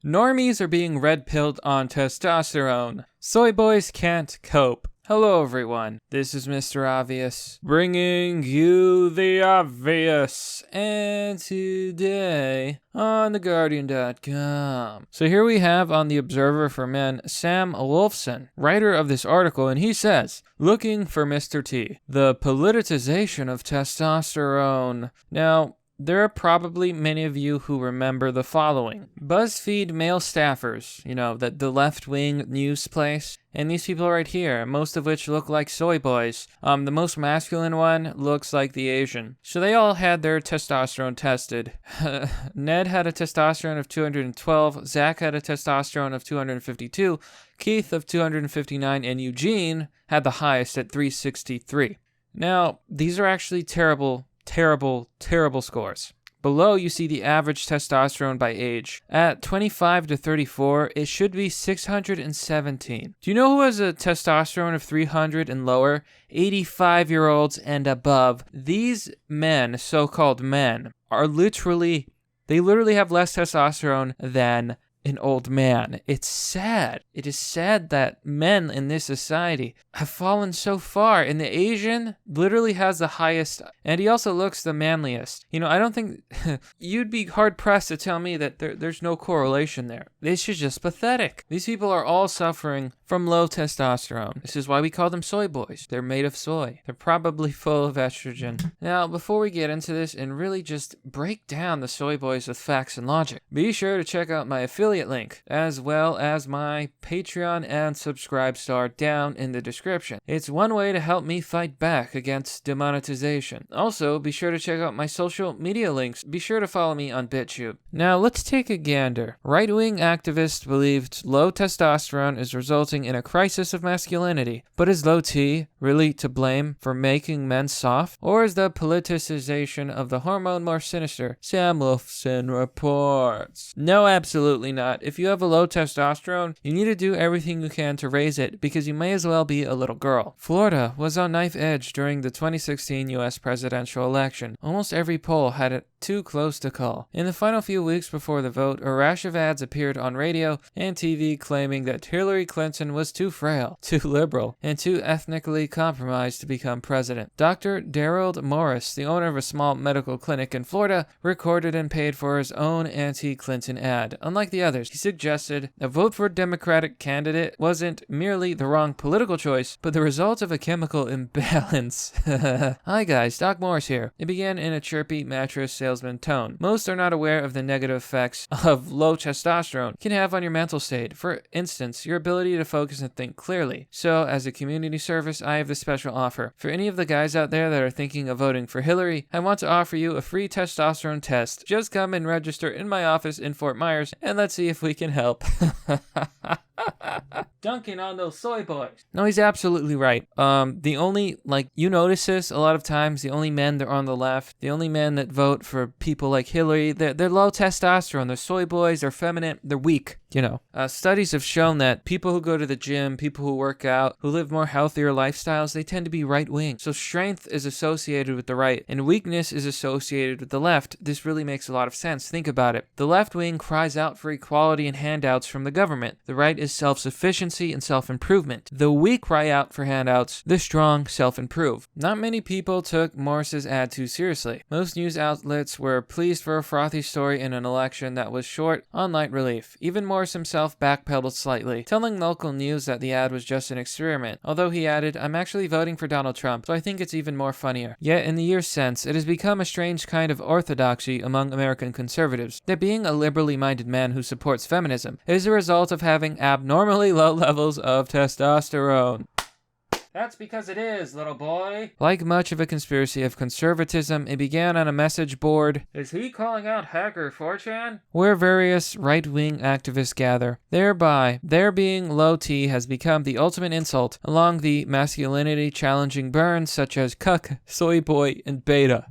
Normies are being red-pilled on testosterone. Soy boys can't cope. Hello everyone, this is Mr. Obvious, bringing you the obvious, and today on TheGuardian.com. So here we have on The Observer for Men, Sam Wolfson, writer of this article, and he says, looking for Mr. T, the politicization of testosterone. Now, there are probably many of you who remember the following. BuzzFeed male staffers, the left-wing news place. And these people right here, most of which look like soy boys. The most masculine one looks like the Asian. So they all had their testosterone tested. Ned had a testosterone of 212, Zach had a testosterone of 252, Keith of 259, and Eugene had the highest at 363. Now, these are actually terrible scores. Below, you see the average testosterone by age. At 25 to 34, it should be 617. Do you know who has a testosterone of 300 and lower? 85-year-olds and above. These men, so-called men, they literally have less testosterone than an old man. It's sad. It is sad that men in this society have fallen so far, and the Asian literally has the highest, and he also looks the manliest. I don't think you'd be hard-pressed to tell me that there's no correlation there. This is just pathetic. These people are all suffering from low testosterone. This is why we call them soy boys. They're made of soy. They're probably full of estrogen. Now, before we get into this and really just break down the soy boys with facts and logic, be sure to check out my affiliate link, as well as my Patreon and Subscribe star down in the description. It's one way to help me fight back against demonetization. Also, be sure to check out my social media links. Be sure to follow me on BitTube. Now, let's take a gander. Right-wing activists believed low testosterone is resulting in a crisis of masculinity. But is low T really to blame for making men soft? Or is the politicization of the hormone more sinister? Sam Wolfson reports. No, absolutely not. If you have a low testosterone, you need to do everything you can to raise it, because you may as well be a little girl. Florida was on knife edge during the 2016 US presidential election. Almost every poll had it too close to call. In the final few weeks before the vote, a rash of ads appeared on radio and TV claiming that Hillary Clinton was too frail, too liberal, and too ethnically compromised to become president. Dr. Daryl Morris, the owner of a small medical clinic in Florida, recorded and paid for his own anti-Clinton ad. Unlike the others, he suggested a vote for a Democratic candidate wasn't merely the wrong political choice, but the result of a chemical imbalance. Hi guys, Doc Morris here. It began in a chirpy mattress salesman tone. Most are not aware of the negative effects of low testosterone can have on your mental state. For instance, your ability to focus and think clearly. So, as a community service, I have this special offer. For any of the guys out there that are thinking of voting for Hillary, I want to offer you a free testosterone test. Just come and register in my office in Fort Myers, and let's see if we can help. Dunking on those soy boys. No, he's absolutely right. The only, you notice this a lot of times, the only men that are on the left, the only men that vote for people like Hillary, they're low testosterone, they're soy boys, they're feminine, they're weak. Studies have shown that people who go to the gym, people who work out, who live more healthier lifestyles, they tend to be right-wing. So strength is associated with the right, and weakness is associated with the left. This really makes a lot of sense. Think about it. The left wing cries out for equality and handouts from the government. The right is self-sufficiency and self-improvement. The weak cry out for handouts. The strong self-improve. Not many people took Morris's ad too seriously. Most news outlets were pleased for a frothy story in an election that was short on light relief. Even Morris himself backpedaled slightly, telling local news that the ad was just an experiment, although he added, I'm actually voting for Donald Trump, so I think it's even more funnier. Yet, in the years since, it has become a strange kind of orthodoxy among American conservatives that being a liberally minded man who supports feminism is a result of having abnormally low levels of testosterone. That's because it is, little boy. Like much of a conspiracy of conservatism, it began on a message board. Is he calling out hacker 4chan? Where various right-wing activists gather. Thereby, their being low T has become the ultimate insult along the masculinity-challenging burns such as cuck, soy boy, and beta.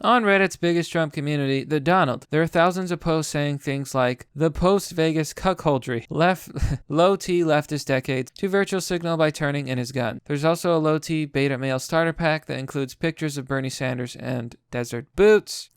On Reddit's biggest Trump community, the Donald, there are thousands of posts saying things like, the post-Vegas cuckoldry, low-T leftist decades, to virtual signal by turning in his gun. There's also a low-T beta male starter pack that includes pictures of Bernie Sanders and desert boots.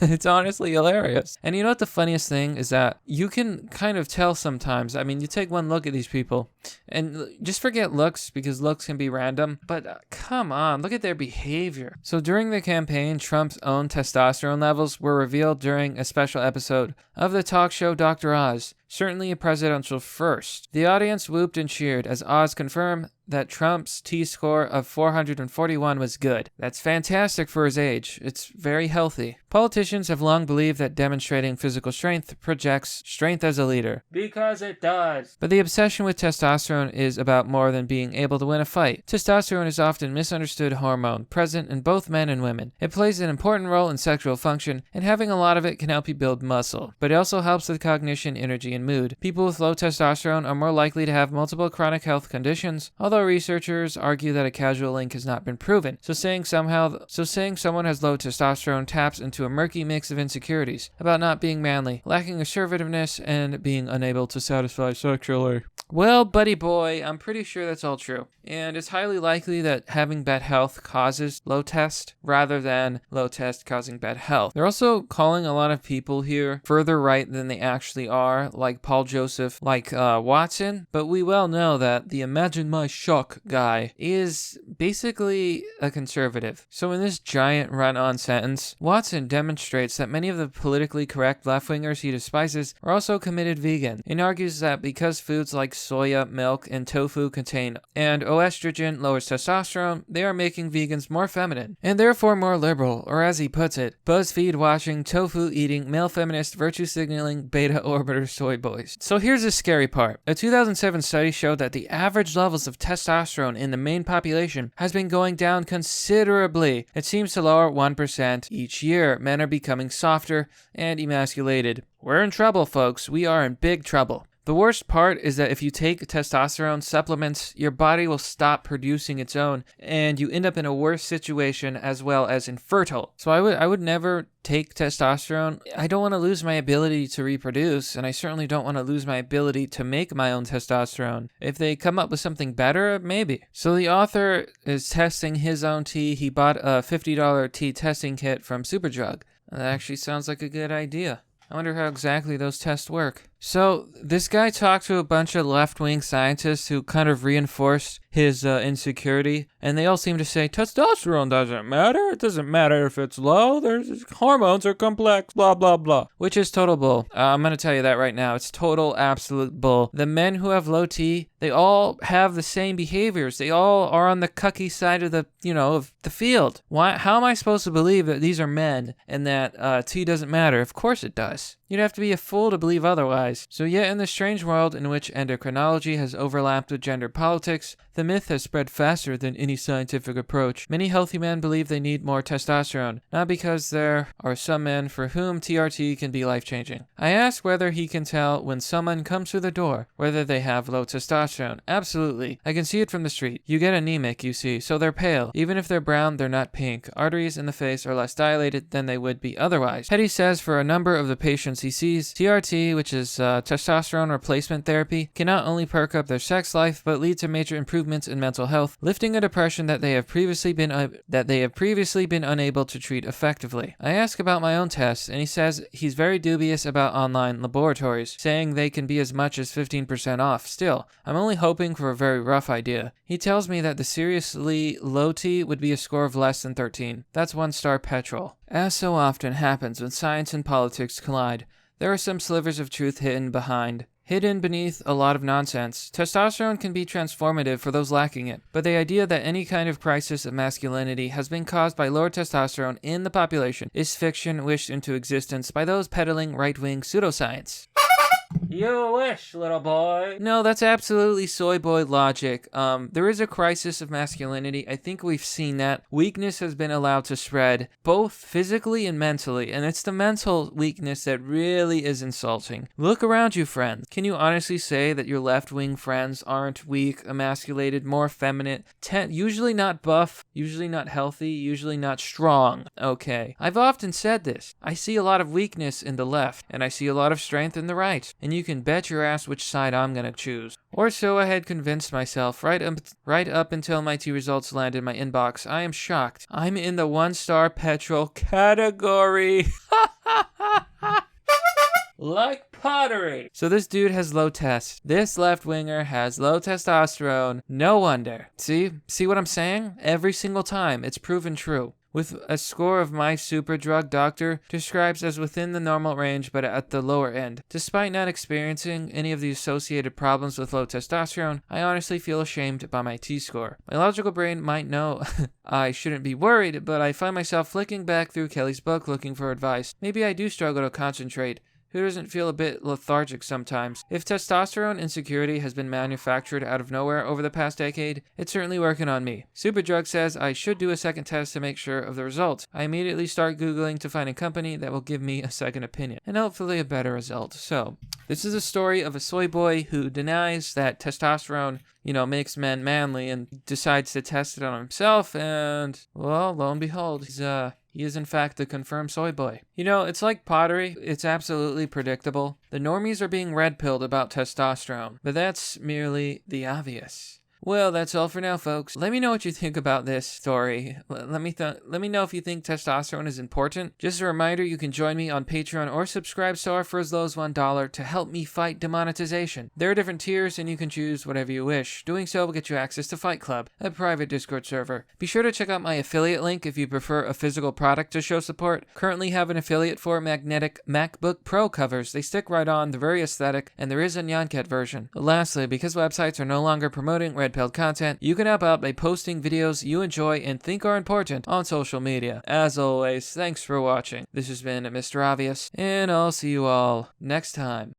It's honestly hilarious. And you know what the funniest thing is that you can kind of tell sometimes. I mean, you take one look at these people and just forget looks because looks can be random, but come on, look at their behavior. So during the campaign, Trump's own testosterone levels were revealed during a special episode of the talk show Dr. Oz, certainly a presidential first. The audience whooped and cheered as Oz confirmed that Trump's T-score of 441 was good. That's fantastic for his age. It's very healthy. Politicians have long believed that demonstrating physical strength projects strength as a leader. Because it does. But the obsession with testosterone is about more than being able to win a fight. Testosterone is often a misunderstood hormone, present in both men and women. It plays an important role in sexual function, and having a lot of it can help you build muscle. But it also helps with cognition, energy, and mood. People with low testosterone are more likely to have multiple chronic health conditions, although researchers argue that a causal link has not been proven. So saying someone has low testosterone taps into a murky mix of insecurities about not being manly, lacking assertiveness, and being unable to satisfy sexually. Well, buddy boy, I'm pretty sure that's all true. And it's highly likely that having bad health causes low test rather than low test causing bad health. They're also calling a lot of people here further right than they actually are, like Paul Joseph, like Watson. But we well know that the Imagine My Shock guy is basically a conservative. So in this giant run-on sentence, Watson demonstrates that many of the politically correct left-wingers he despises are also committed vegan, and argues that because foods like soya, milk, and tofu contain and estrogen lowers testosterone, they are making vegans more feminine, and therefore more liberal, or as he puts it, BuzzFeed watching, tofu eating, male feminist, virtue signaling, beta orbiter soy boys. So here's the scary part. A 2007 study showed that the average levels of testosterone in the main population has been going down considerably. It seems to lower 1% each year. Men are becoming softer and emasculated. We're in trouble, folks. We are in big trouble. The worst part is that if you take testosterone supplements, your body will stop producing its own, and you end up in a worse situation as well as infertile. So I would never take testosterone. I don't want to lose my ability to reproduce, and I certainly don't want to lose my ability to make my own testosterone. If they come up with something better, maybe. So the author is testing his own tea. He bought a $50 tea testing kit from Superdrug. That actually sounds like a good idea. I wonder how exactly those tests work. So this guy talked to a bunch of left-wing scientists who kind of reinforced his insecurity, and they all seem to say testosterone doesn't matter. It doesn't matter if it's low. There's hormones are complex. Blah blah blah. Which is total bull. I'm gonna tell you that right now. It's total absolute bull. The men who have low T, they all have the same behaviors. They all are on the cucky side of the of the field. Why? How am I supposed to believe that these are men and that T doesn't matter? Of course it does. You'd have to be a fool to believe otherwise. So yet in the strange world in which endocrinology has overlapped with gender politics, the myth has spread faster than any scientific approach. Many healthy men believe they need more testosterone, not because there are some men for whom TRT can be life-changing. I ask whether he can tell when someone comes through the door, whether they have low testosterone. Absolutely. I can see it from the street. You get anemic, you see, so they're pale. Even if they're brown, they're not pink. Arteries in the face are less dilated than they would be otherwise. Petty says for a number of the patients he sees, TRT, which is testosterone replacement therapy, can not only perk up their sex life, but lead to major improvements in mental health, lifting a depression that they have previously been unable to treat effectively. I ask about my own tests, and he says he's very dubious about online laboratories, saying they can be as much as 15% off. Still, I'm only hoping for a very rough idea. He tells me that the seriously low T would be a score of less than 13. That's 1-star petrol. As so often happens when science and politics collide, there are some slivers of truth hidden beneath a lot of nonsense. Testosterone can be transformative for those lacking it, but the idea that any kind of crisis of masculinity has been caused by lower testosterone in the population is fiction wished into existence by those peddling right-wing pseudoscience. You wish, little boy. No, that's absolutely soy boy logic. There is a crisis of masculinity. I think we've seen that. Weakness has been allowed to spread, both physically and mentally, and it's the mental weakness that really is insulting. Look around you, friends. Can you honestly say that your left-wing friends aren't weak, emasculated, more effeminate, usually not buff, usually not healthy, usually not strong? Okay. I've often said this. I see a lot of weakness in the left, and I see a lot of strength in the right, and you can bet your ass which side I'm gonna choose. Or so I had convinced myself right up until my 2 results landed in my inbox. I am shocked. I'm in the 1-star petrol category. Like pottery. So this dude has low test. This left-winger has low testosterone. No wonder. See what I'm saying? Every single time, it's proven true. With a score of my super drug doctor describes as within the normal range but at the lower end. Despite not experiencing any of the associated problems with low testosterone, I honestly feel ashamed by my T-score. My logical brain might know I shouldn't be worried, but I find myself flicking back through Kelly's book looking for advice. Maybe I do struggle to concentrate. Who doesn't feel a bit lethargic sometimes? If testosterone insecurity has been manufactured out of nowhere over the past decade, it's certainly working on me. Superdrug says I should do a second test to make sure of the result. I immediately start Googling to find a company that will give me a second opinion, and hopefully a better result. So, this is a story of a soy boy who denies that testosterone, makes men manly and decides to test it on himself, and, well, lo and behold, he is in fact the confirmed soy boy. It's like pottery. It's absolutely predictable. The normies are being red-pilled about testosterone, but that's merely the obvious. Well, that's all for now, folks. Let me know what you think about this story. Let me know if you think testosterone is important. Just a reminder, you can join me on Patreon or subscribe star for as low as $1 to help me fight demonetization. There are different tiers, and you can choose whatever you wish. Doing so will get you access to Fight Club, a private Discord server. Be sure to check out my affiliate link if you prefer a physical product to show support. Currently have an affiliate for magnetic MacBook Pro covers. They stick right on, they're very aesthetic, and there is a NyanCat version. Lastly, because websites are no longer promoting red-pilled content, you can help out by posting videos you enjoy and think are important on social media. As always, thanks for watching. This has been Mr. Obvious, and I'll see you all next time.